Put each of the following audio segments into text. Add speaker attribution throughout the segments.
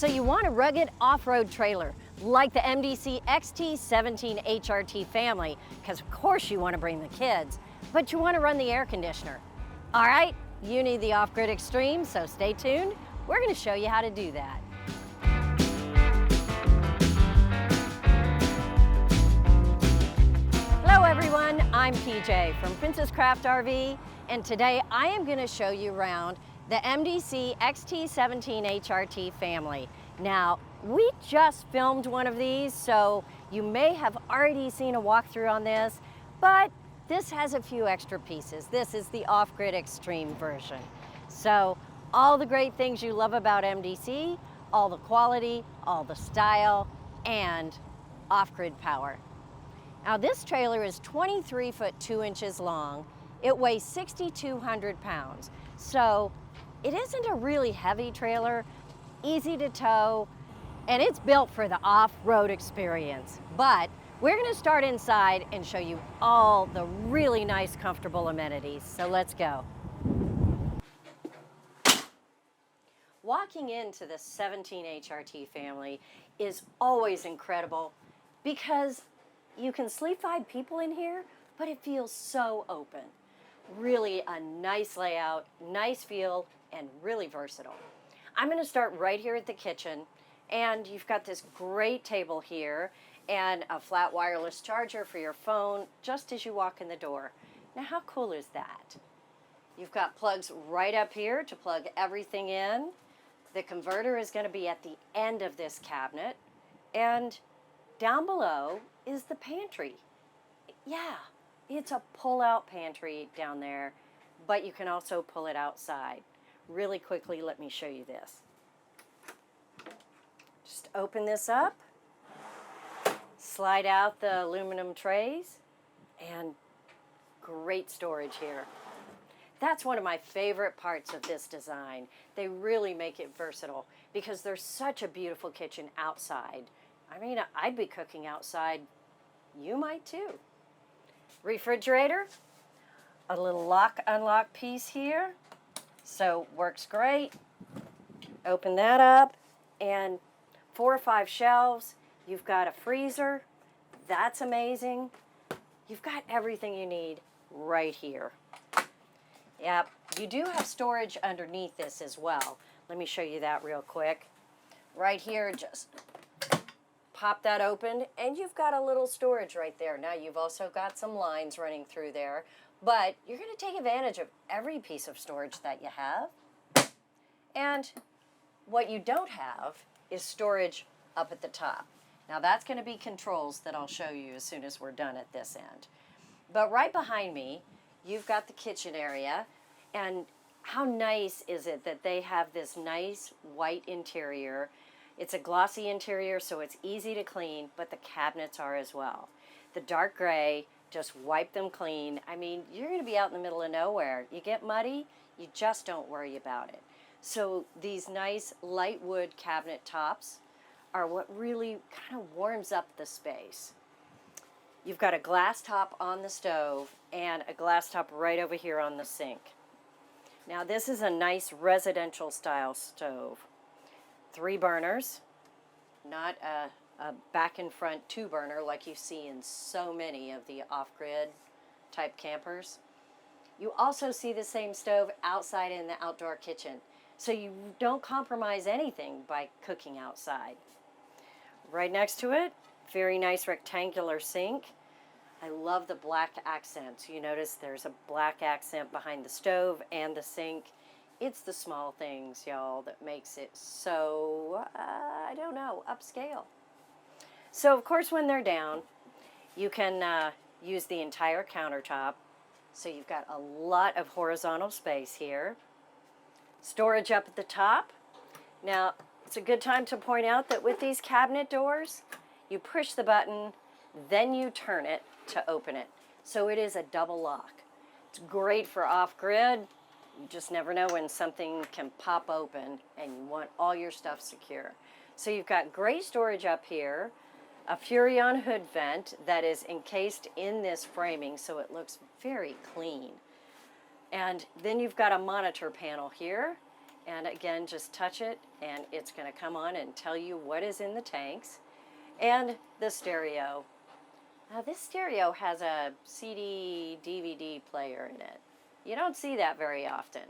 Speaker 1: So you want a rugged off-road trailer like the MDC XT17 HRT family, because of course you want to bring the kids, but you want to run the air conditioner. All right, you need the Off Grid Extreme, so stay tuned. We're going to show you how to do that. Hello everyone, I'm PJ from Princess Craft RV, and today I am going to show you around the MDC XT17 HRT family. Now, we just filmed one of these, so you may have already seen a walkthrough on this, but this has a few extra pieces. This is the Off Grid Extreme version. So, all the great things you love about MDC, all the quality, all the style, and off-grid power. Now, this trailer is 23 foot 2 inches long. It weighs 6,200 pounds. So, it isn't a really heavy trailer, easy to tow, and it's built for the off-road experience. But we're gonna start inside and show you all the really nice, comfortable amenities. So let's go. Walking into the 17 HRT family is always incredible because you can sleep 5 people in here, but it feels so open. Really a nice layout, nice feel, and really versatile. I'm going to start right here at the kitchen, and you've got this great table here and a flat wireless charger for your phone just as you walk in the door. Now, how cool is that? You've got plugs right up here to plug everything in. The converter is going to be at the end of this cabinet, and down below is the pantry. Yeah, it's a pull-out pantry down there, but you can also pull it outside. Really quickly, let me show you this. Just open this up, slide out the aluminum trays, and great storage here. That's one of my favorite parts of this design. They really make it versatile because there's such a beautiful kitchen outside. I mean, I'd be cooking outside. You might too. Refrigerator, a little lock-unlock piece here. So works great. Open that up, and 4 or 5 shelves. You've got a freezer. That's amazing. You've got everything you need right here. Yep, you do have storage underneath this as well. Let me show you that real quick. Right here, just pop that open, and you've got a little storage right there. Now, you've also got some lines running through there, but you're going to take advantage of every piece of storage that you have. And what you don't have is storage up at the top. Now, that's going to be controls that I'll show you as soon as we're done at this end. But right behind me, you've got the kitchen area, and how nice is it that they have this nice white interior. It's a glossy interior, so it's easy to clean, but the cabinets are as well. The dark gray, just wipe them clean. I mean, you're going to be out in the middle of nowhere. You get muddy, you just don't worry about it. So these nice light wood cabinet tops are what really kind of warms up the space. You've got a glass top on the stove and a glass top right over here on the sink. Now, this is a nice residential style stove. 3 burners, not a back and front 2 burner like you see in so many of the off-grid type campers. You also see the same stove outside in the outdoor kitchen, so you don't compromise anything by cooking outside. Right next to it, very nice rectangular sink. I love the black accents. You notice there's a black accent behind the stove and the sink. It's the small things, y'all, that makes it so, I don't know, upscale. So, of course, when they're down, you can use the entire countertop. So you've got a lot of horizontal space here. Storage up at the top. Now, it's a good time to point out that with these cabinet doors, you push the button, then you turn it to open it. So it is a double lock. It's great for off-grid. You just never know when something can pop open and you want all your stuff secure. So you've got great storage up here, a Furrion hood vent that is encased in this framing so it looks very clean. And then you've got a monitor panel here, And again, just touch it and it's going to come on and tell you what is in the tanks. And the stereo. Now this stereo has a CD DVD player in it. You don't see that very often,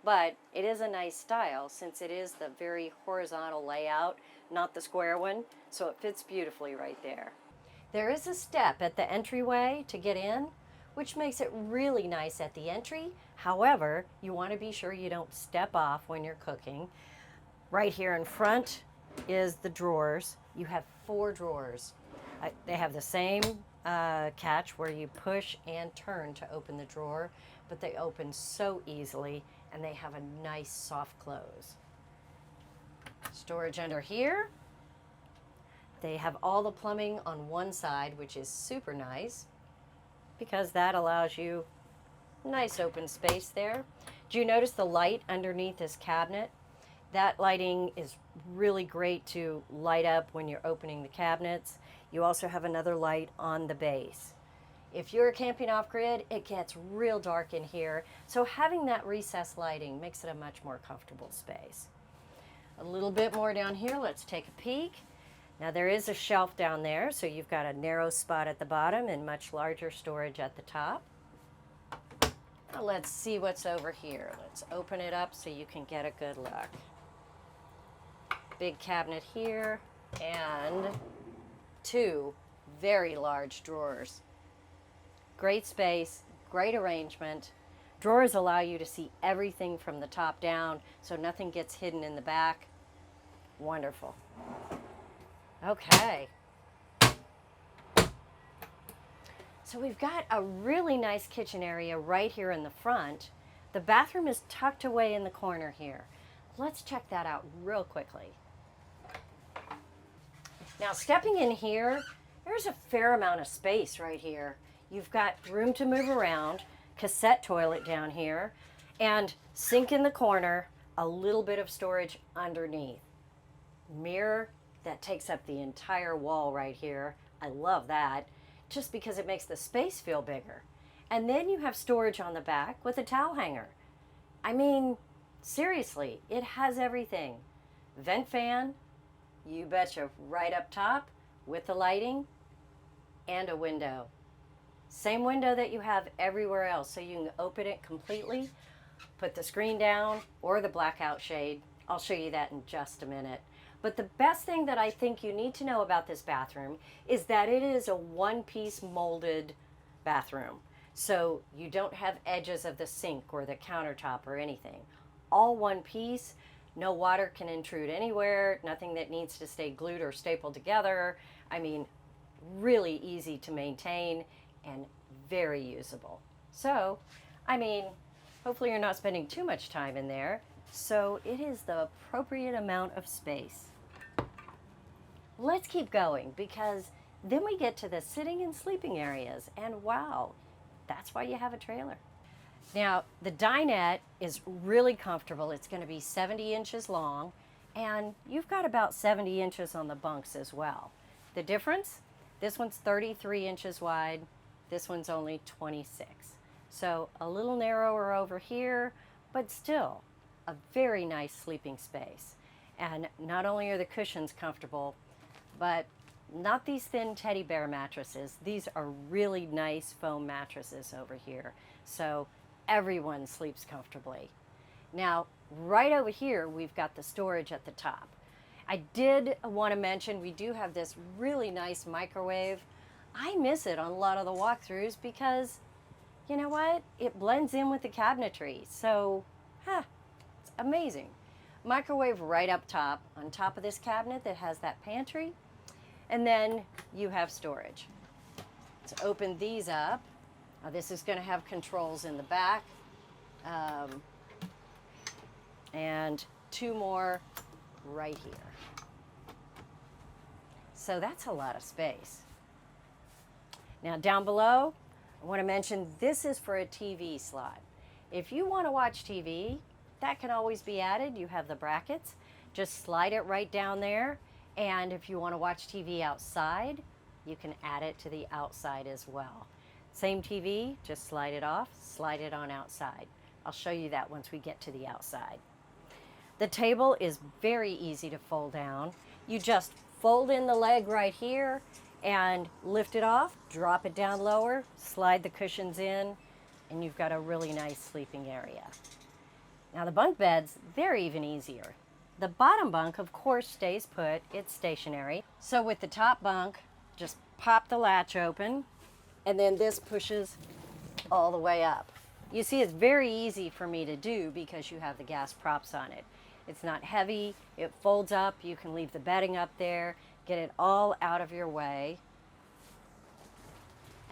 Speaker 1: but it is a nice style since it is the very horizontal layout, not the square one, so it fits beautifully right there. There is a step at the entryway to get in, which makes it really nice at the entry. However, you want to be sure you don't step off when you're cooking. Right here in front is the drawers. You have 4 drawers. They have the same catch where you push and turn to open the drawer, but they open so easily and they have a nice soft close. Storage under here. They have all the plumbing on one side, which is super nice because that allows you nice open space there. Do you notice the light underneath this cabinet? That lighting is really great to light up when you're opening the cabinets. You also have another light on the base. If you're camping off-grid, it gets real dark in here, so having that recessed lighting makes it a much more comfortable space. A little bit more down here, let's take a peek. Now there is a shelf down there, so you've got a narrow spot at the bottom and much larger storage at the top. Now let's see what's over here. Let's open it up so you can get a good look. Big cabinet here and 2 very large drawers. Great space, great arrangement. Drawers allow you to see everything from the top down so nothing gets hidden in the back. Wonderful. Okay. So we've got a really nice kitchen area right here in the front. The bathroom is tucked away in the corner here. Let's check that out real quickly. Now stepping in here, there's a fair amount of space right here. You've got room to move around, cassette toilet down here, and sink in the corner, a little bit of storage underneath. Mirror that takes up the entire wall right here. I love that, just because it makes the space feel bigger. And then you have storage on the back with a towel hanger. I mean, seriously, it has everything. Vent fan, you betcha, right up top with the lighting, and a window. Same window that you have everywhere else, so you can open it completely, put the screen down, or the blackout shade. I'll show you that in just a minute. But the best thing that I think you need to know about this bathroom is that it is a one-piece molded bathroom. So you don't have edges of the sink or the countertop or anything. All one piece, no water can intrude anywhere, nothing that needs to stay glued or stapled together. I mean, really easy to maintain and very usable. So, I mean, hopefully you're not spending too much time in there. So it is the appropriate amount of space. Let's keep going because then we get to the sitting and sleeping areas, and wow, that's why you have a trailer. Now, the dinette is really comfortable. It's going to be 70 inches long, and you've got about 70 inches on the bunks as well. The difference? This one's 33 inches wide. This one's only 26. So a little narrower over here, but still a very nice sleeping space. And not only are the cushions comfortable, but not these thin teddy bear mattresses. These are really nice foam mattresses over here. So everyone sleeps comfortably. Now, right over here, we've got the storage at the top. I did want to mention we do have this really nice microwave. I miss it on a lot of the walkthroughs because, you know what? It blends in with the cabinetry. So, it's amazing. Microwave right up top, on top of this cabinet that has that pantry. And then you have storage. Let's open these up. Now this is going to have controls in the back. And 2 more right here. So that's a lot of space. Now down below, I want to mention this is for a TV slot. If you want to watch TV, that can always be added. You have the brackets. Just slide it right down there. And if you want to watch TV outside, you can add it to the outside as well. Same TV, just slide it off, slide it on outside. I'll show you that once we get to the outside. The table is very easy to fold down. You just fold in the leg right here and lift it off, drop it down lower, slide the cushions in, and you've got a really nice sleeping area. Now the bunk beds, they're even easier. The bottom bunk, of course, stays put. It's stationary. So with the top bunk, just pop the latch open, and then this pushes all the way up. You see, it's very easy for me to do because you have the gas props on it. It's not heavy, it folds up, you can leave the bedding up there, get it all out of your way.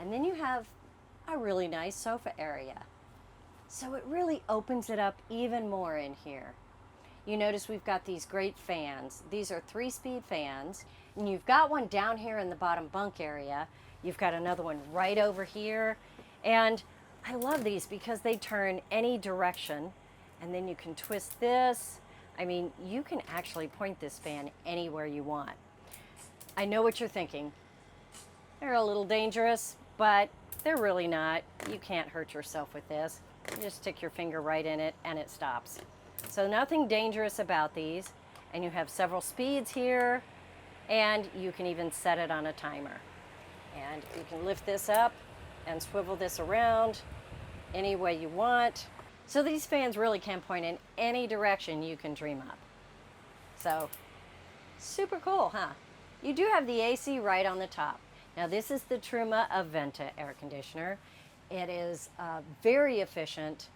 Speaker 1: And then you have a really nice sofa area. So it really opens it up even more in here. You notice we've got these great fans. These are 3-speed fans, and you've got one down here in the bottom bunk area. You've got another one right over here, and I love these because they turn any direction, and then you can twist this. I mean, you can actually point this fan anywhere you want. I know what you're thinking. They're a little dangerous, but they're really not. You can't hurt yourself with this. You just stick your finger right in it and it stops. So nothing dangerous about these. And you have several speeds here, and you can even set it on a timer. And you can lift this up and swivel this around any way you want. So these fans really can point in any direction you can dream up. So super cool, huh? You do have the AC right on the top. Now this is the Truma Aventa air conditioner. It is very efficient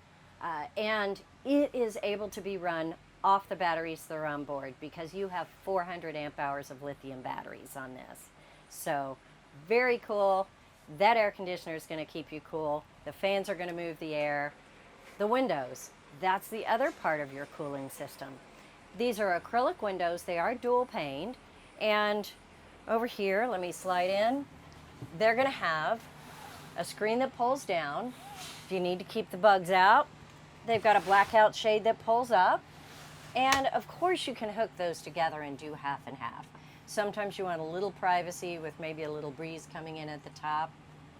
Speaker 1: and it is able to be run off the batteries that are on board because you have 400 amp hours of lithium batteries on this. So very cool. That air conditioner is going to keep you cool. The fans are going to move the air. The windows, that's the other part of your cooling system. These are acrylic windows. They are dual paned. And over here, let me slide in. They're going to have a screen that pulls down if you need to keep the bugs out. They've got a blackout shade that pulls up. And of course you can hook those together and do half and half. Sometimes you want a little privacy with maybe a little breeze coming in at the top.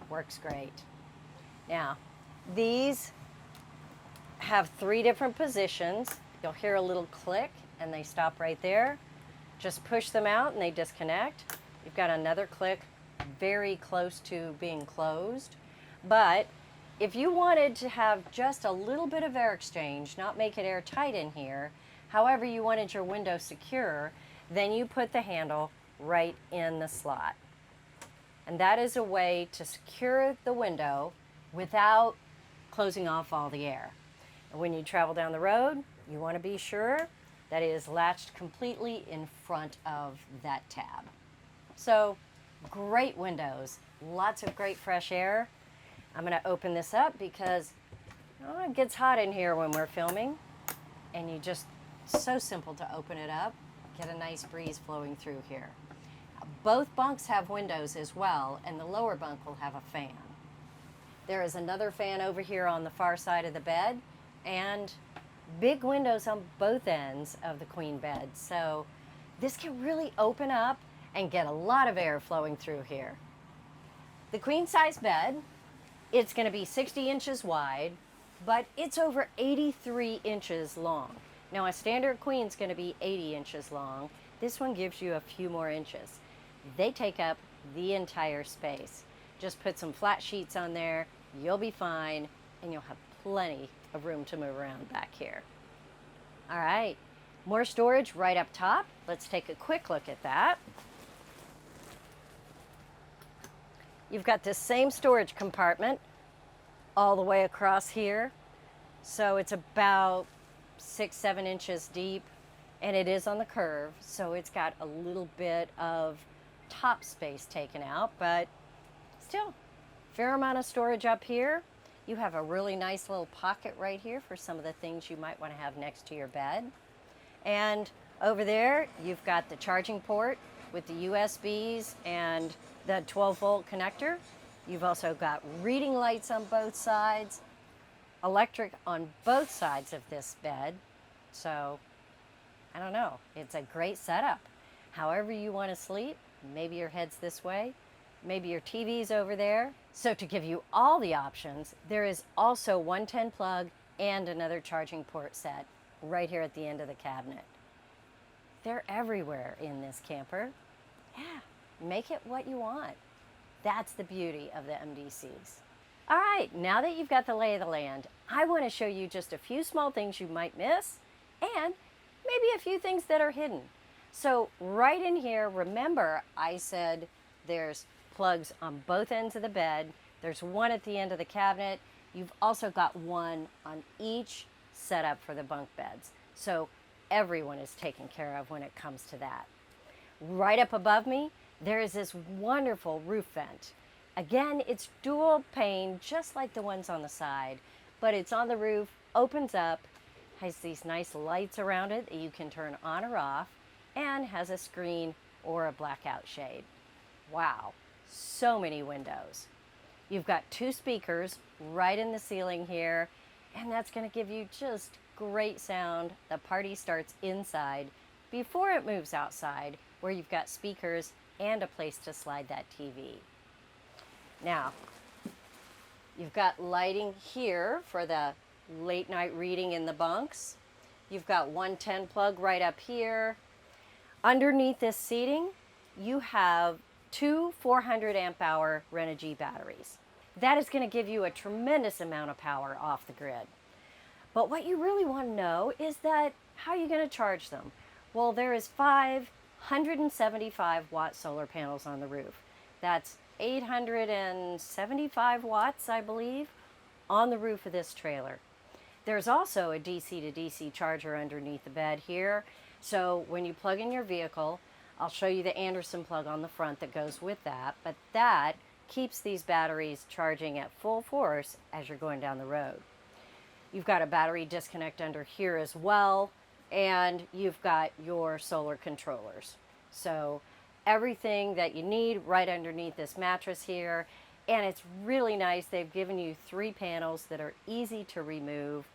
Speaker 1: Works great. Now, these have 3 different positions. You'll hear a little click and they stop right there. Just push them out and they disconnect. You've got another click very close to being closed. But if you wanted to have just a little bit of air exchange, not make it airtight in here, however you wanted your window secure, then you put the handle right in the slot. And that is a way to secure the window without closing off all the air. And when you travel down the road, you want to be sure that it is latched completely in front of that tab. So great windows, lots of great fresh air. I'm going to open this up because it gets hot in here when we're filming, and you just, so simple to open it up, get a nice breeze flowing through here. Both bunks have windows as well, and the lower bunk will have a fan. There is another fan over here on the far side of the bed, and big windows on both ends of the queen bed. So this can really open up and get a lot of air flowing through here. The queen size bed, it's going to be 60 inches wide, but it's over 83 inches long. Now a standard queen is going to be 80 inches long. This one gives you a few more inches. They take up the entire space. Just put some flat sheets on there, you'll be fine, and you'll have plenty of room to move around back here. All right, more storage right up top. Let's take a quick look at that. You've got this same storage compartment all the way across here. So it's about 6-7 inches deep, and it is on the curve, so it's got a little bit of top space taken out, but still, fair amount of storage up here. You have a really nice little pocket right here for some of the things you might want to have next to your bed. And over there, you've got the charging port with the USBs and the 12-volt connector. You've also got reading lights on both sides, electric on both sides of this bed. So, I don't know, it's a great setup. However you want to sleep, maybe your head's this way, maybe your TV's over there. So to give you all the options, there is also 110 plug and another charging port set right here at the end of the cabinet. They're everywhere in this camper. Yeah, make it what you want. That's the beauty of the MDCs. All right, now that you've got the lay of the land, I want to show you just a few small things you might miss and maybe a few things that are hidden. So right in here, remember I said there's plugs on both ends of the bed. There's one at the end of the cabinet. You've also got one on each setup for the bunk beds. So everyone is taken care of when it comes to that. Right up above me, there is this wonderful roof vent. Again, it's dual pane, just like the ones on the side, but it's on the roof, opens up, has these nice lights around it that you can turn on or off, and has a screen or a blackout shade. Wow, so many windows. You've got 2 speakers right in the ceiling here, and that's going to give you just great sound. The party starts inside before it moves outside, where you've got speakers and a place to slide that TV. Now, you've got lighting here for the late night reading in the bunks. You've got 110 plug right up here. Underneath this seating, you have 2 400 amp hour Renogy batteries. That is going to give you a tremendous amount of power off the grid. But what you really want to know is that how are you going to charge them? Well, there is 5 175 watt solar panels on the roof. That's 875 watts, I believe, on the roof of this trailer. There's also a DC to DC charger underneath the bed here. So when you plug in your vehicle, I'll show you the Anderson plug on the front that goes with that, but that keeps these batteries charging at full force as you're going down the road. You've got a battery disconnect under here as well, and you've got your solar controllers. So everything that you need right underneath this mattress here, and it's really nice. They've given you 3 panels that are easy to remove,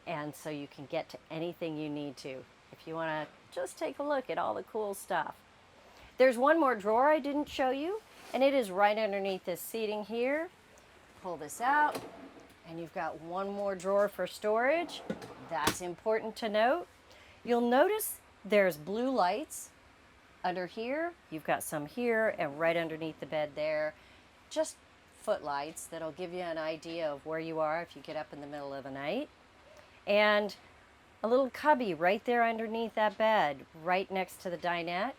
Speaker 1: and so you can get to anything you need to if you want to just take a look at all the cool stuff. There's one more drawer I didn't show you, and it is right underneath this seating here. Pull this out, and you've got one more drawer for storage. That's important to note. You'll notice there's blue lights under here. You've got some here and right underneath the bed there. Just footlights that'll give you an idea of where you are if you get up in the middle of the night. And a little cubby right there underneath that bed, right next to the dinette.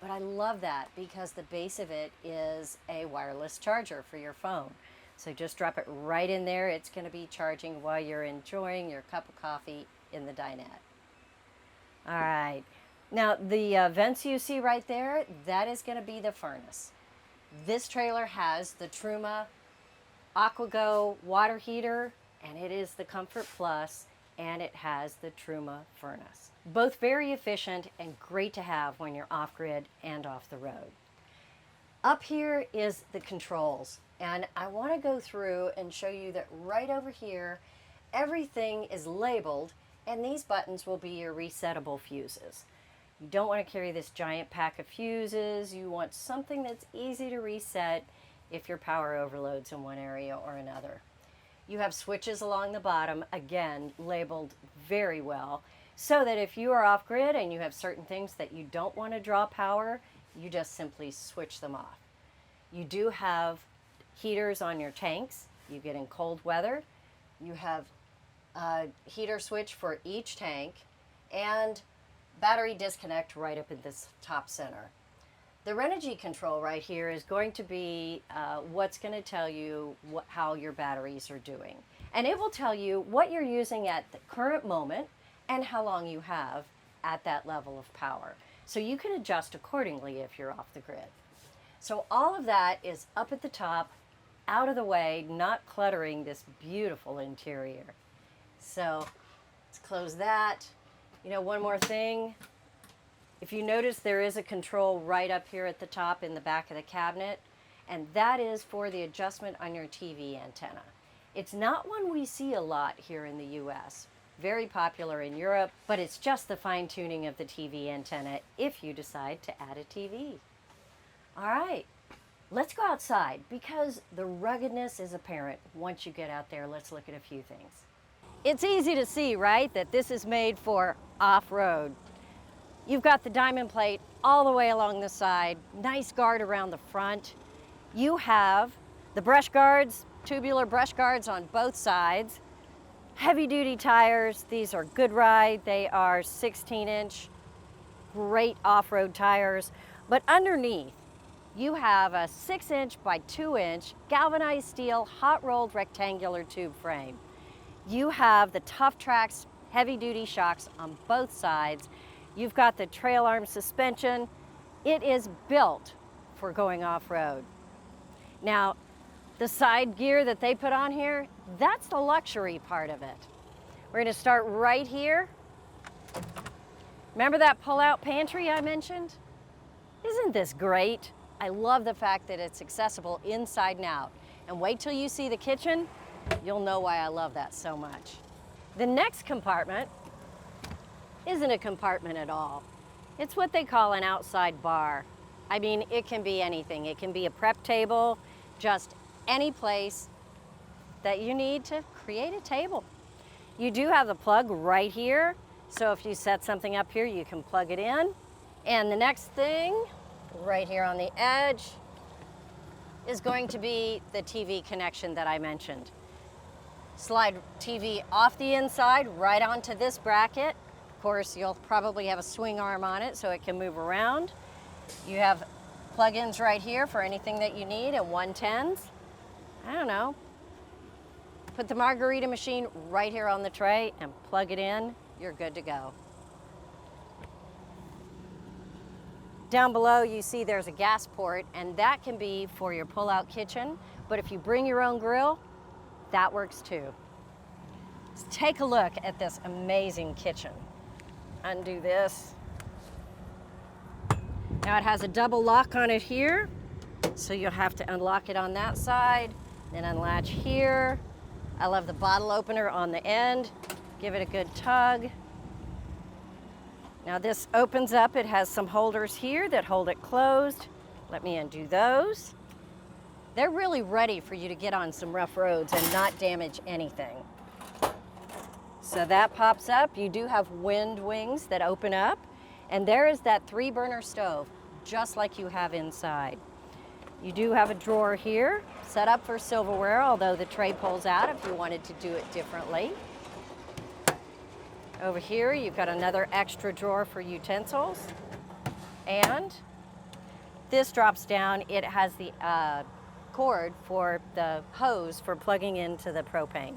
Speaker 1: But I love that because the base of it is a wireless charger for your phone. So just drop it right in there. It's going to be charging while you're enjoying your cup of coffee in the dinette. All right. Now the vents you see right there, that is going to be the furnace. This trailer has the Truma AquaGo water heater, and it is the Comfort Plus, and it has the Truma furnace. Both very efficient and great to have when you're off-grid and off the road. Up here is the controls, and I want to go through and show you that right over here, everything is labeled, and these buttons will be your resettable fuses. You don't want to carry this giant pack of fuses. You want something that's easy to reset if your power overloads in one area or another. You have switches along the bottom, again, labeled very well, so that if you are off grid and you have certain things that you don't want to draw power, you just simply switch them off. You do have heaters on your tanks. You get in cold weather. You have a heater switch for each tank, and battery disconnect right up in this top center. The Renogy control right here is going to be what's going to tell you how your batteries are doing. And it will tell you what you're using at the current moment and how long you have at that level of power. So you can adjust accordingly if you're off the grid. So all of that is up at the top, out of the way, not cluttering this beautiful interior. So let's close that. You know, one more thing. If you notice, there is a control right up here at the top in the back of the cabinet, and that is for the adjustment on your TV antenna. It's not one we see a lot here in the US. Very popular in Europe, but it's just the fine-tuning of the TV antenna if you decide to add a TV. All right, let's go outside because the ruggedness is apparent once you get out there. Let's look at a few things. It's easy to see, right, that this is made for off-road. You've got the diamond plate all the way along the side, nice guard around the front. You have the brush guards, tubular brush guards on both sides. Heavy duty tires, these are good ride. They are 16-inch, great off-road tires. But underneath, you have a 6-inch by 2-inch galvanized steel hot rolled rectangular tube frame. You have the Tough Tracks heavy duty shocks on both sides. You've got the trail arm suspension. It is built for going off-road. Now, the side gear that they put on here, that's the luxury part of it. We're gonna start right here. Remember that pull-out pantry I mentioned? Isn't this great? I love the fact that it's accessible inside and out. And wait till you see the kitchen, you'll know why I love that so much. The next compartment isn't a compartment at all. It's what they call an outside bar. I mean, it can be anything. It can be a prep table, just any place that you need to create a table. You do have the plug right here, so if you set something up here, you can plug it in. And the next thing, right here on the edge, is going to be the TV connection that I mentioned. Slide TV off the inside, right onto this bracket. Of course, you'll probably have a swing arm on it so it can move around. You have plug-ins right here for anything that you need and 110s. I don't know. Put the margarita machine right here on the tray and plug it in. You're good to go. Down below you see there's a gas port, and that can be for your pull-out kitchen, but if you bring your own grill, that works too. Let's take a look at this amazing kitchen. Undo this. Now it has a double lock on it here, so you'll have to unlock it on that side, then unlatch here. I love the bottle opener on the end. Give it a good tug. Now this opens up. It has some holders here that hold it closed. Let me undo those. They're really ready for you to get on some rough roads and not damage anything. So that pops up. You do have wind wings that open up, and there is that 3-burner stove, just like you have inside. You do have a drawer here, set up for silverware, although the tray pulls out if you wanted to do it differently. Over here, you've got another extra drawer for utensils. And this drops down. It has the cord for the hose for plugging into the propane.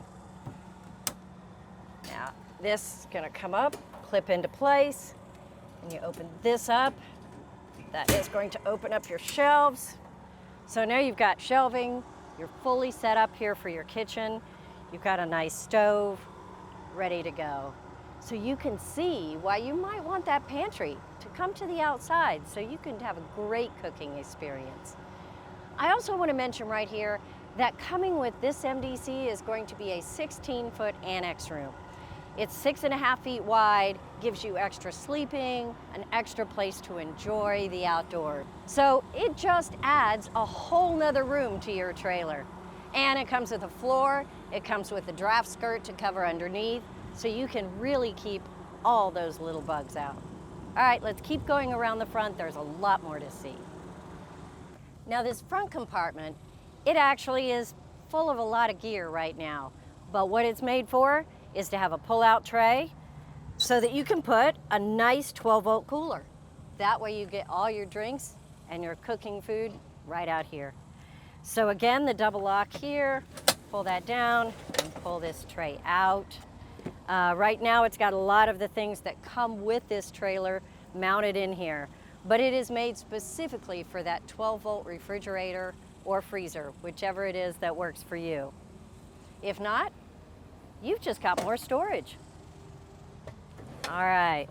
Speaker 1: Now, this is gonna come up, clip into place, and you open this up. That is going to open up your shelves. So now you've got shelving. You're fully set up here for your kitchen. You've got a nice stove ready to go. So you can see why you might want that pantry to come to the outside so you can have a great cooking experience. I also want to mention right here that coming with this MDC is going to be a 16-foot annex room. It's 6.5 feet wide, gives you extra sleeping, an extra place to enjoy the outdoors. So it just adds a whole nother room to your trailer. And it comes with a floor, it comes with a draft skirt to cover underneath, so you can really keep all those little bugs out. All right, let's keep going around the front. There's a lot more to see. Now this front compartment, it actually is full of a lot of gear right now, but what it's made for is to have a pull-out tray so that you can put a nice 12-volt cooler. That way you get all your drinks and your cooking food right out here. So again, the double lock here, pull that down and pull this tray out. Right now it's got a lot of the things that come with this trailer mounted in here, but it is made specifically for that 12-volt refrigerator or freezer, whichever it is that works for you. If not, you've just got more storage. All right.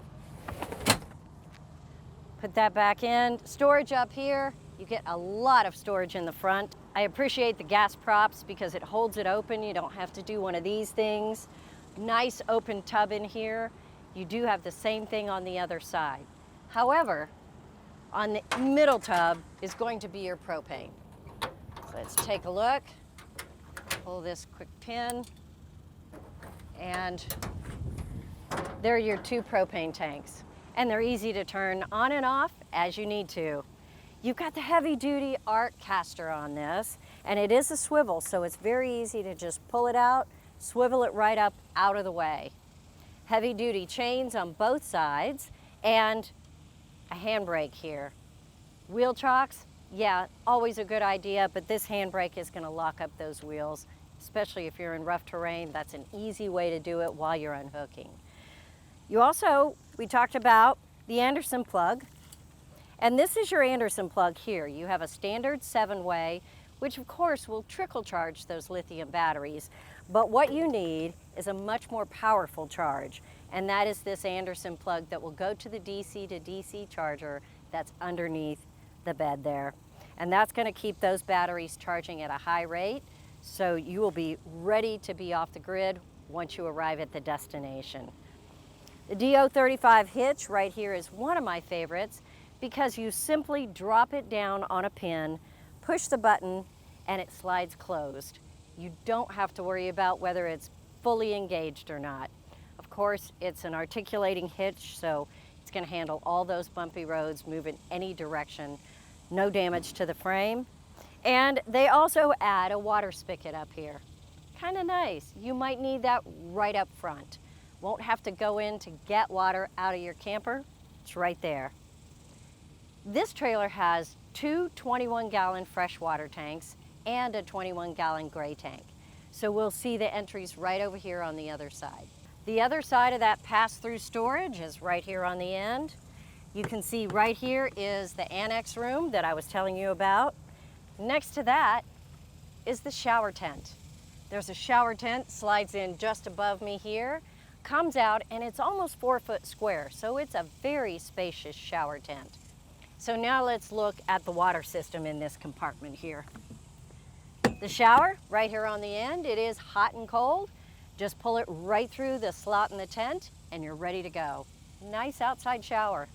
Speaker 1: Put that back in. Storage up here. You get a lot of storage in the front. I appreciate the gas props because it holds it open. You don't have to do one of these things. Nice open tub in here. You do have the same thing on the other side. However, on the middle tub is going to be your propane. So let's take a look. Pull this quick pin. And they're your 2 propane tanks. And they're easy to turn on and off as you need to. You've got the heavy duty arc caster on this, and it is a swivel, so it's very easy to just pull it out, swivel it right up out of the way. Heavy duty chains on both sides, and a handbrake here. Wheel chocks, yeah, always a good idea, but this handbrake is going to lock up those wheels, especially if you're in rough terrain. That's an easy way to do it while you're unhooking. We talked about the Anderson plug, and this is your Anderson plug here. You have a standard 7-way, which of course will trickle charge those lithium batteries, but what you need is a much more powerful charge, and that is this Anderson plug that will go to the DC to DC charger that's underneath the bed there. And that's going to keep those batteries charging at a high rate, so you will be ready to be off the grid once you arrive at the destination. The DO35 Hitch right here is one of my favorites because you simply drop it down on a pin, push the button, and it slides closed. You don't have to worry about whether it's fully engaged or not. Of course, it's an articulating hitch, so it's going to handle all those bumpy roads, move in any direction, no damage to the frame. And they also add a water spigot up here. Kind of nice. You might need that right up front. Won't have to go in to get water out of your camper. It's right there. This trailer has 2 21-gallon freshwater tanks and a 21-gallon gray tank. So we'll see the entries right over here on the other side. The other side of that pass-through storage is right here on the end. You can see right here is the annex room that I was telling you about. Next to that is the shower tent. There's a shower tent, slides in just above me here, comes out, and it's almost 4 foot square, so it's a very spacious shower tent. So now let's look at the water system in this compartment here. The shower, right here on the end, it is hot and cold. Just pull it right through the slot in the tent, and you're ready to go. Nice outside shower.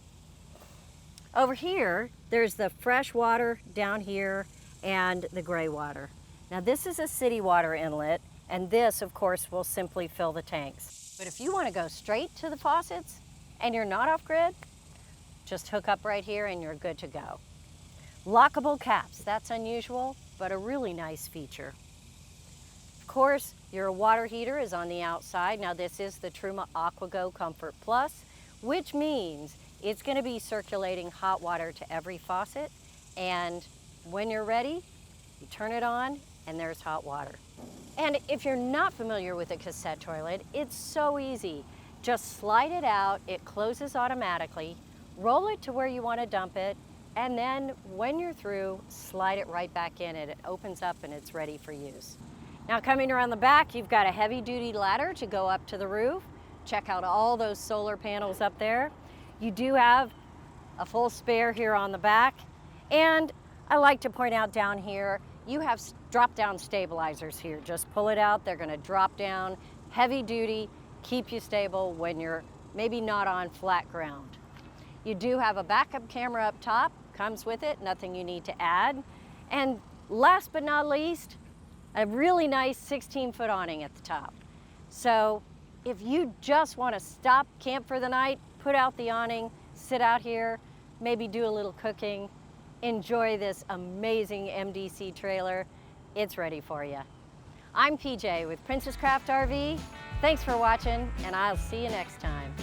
Speaker 1: Over here, there's the fresh water down here and the gray water. Now this is a city water inlet, and this, of course, will simply fill the tanks. But if you want to go straight to the faucets and you're not off grid, just hook up right here and you're good to go. Lockable caps, that's unusual, but a really nice feature. Of course, your water heater is on the outside. Now this is the Truma AquaGo Comfort Plus, which means it's going to be circulating hot water to every faucet, and when you're ready, you turn it on and there's hot water. And if you're not familiar with a cassette toilet, it's so easy. Just slide it out, it closes automatically, roll it to where you want to dump it, and then when you're through, slide it right back in and it opens up and it's ready for use. Now coming around the back, you've got a heavy duty ladder to go up to the roof. Check out all those solar panels up there. You do have a full spare here on the back, and I like to point out down here, you have drop-down stabilizers here. Just pull it out, they're gonna drop down, heavy duty, keep you stable when you're maybe not on flat ground. You do have a backup camera up top, comes with it, nothing you need to add. And last but not least, a really nice 16-foot awning at the top. So if you just wanna stop, camp for the night, put out the awning, sit out here, maybe do a little cooking, enjoy this amazing MDC trailer. It's ready for you. I'm PJ with Princess Craft RV. Thanks for watching, and I'll see you next time.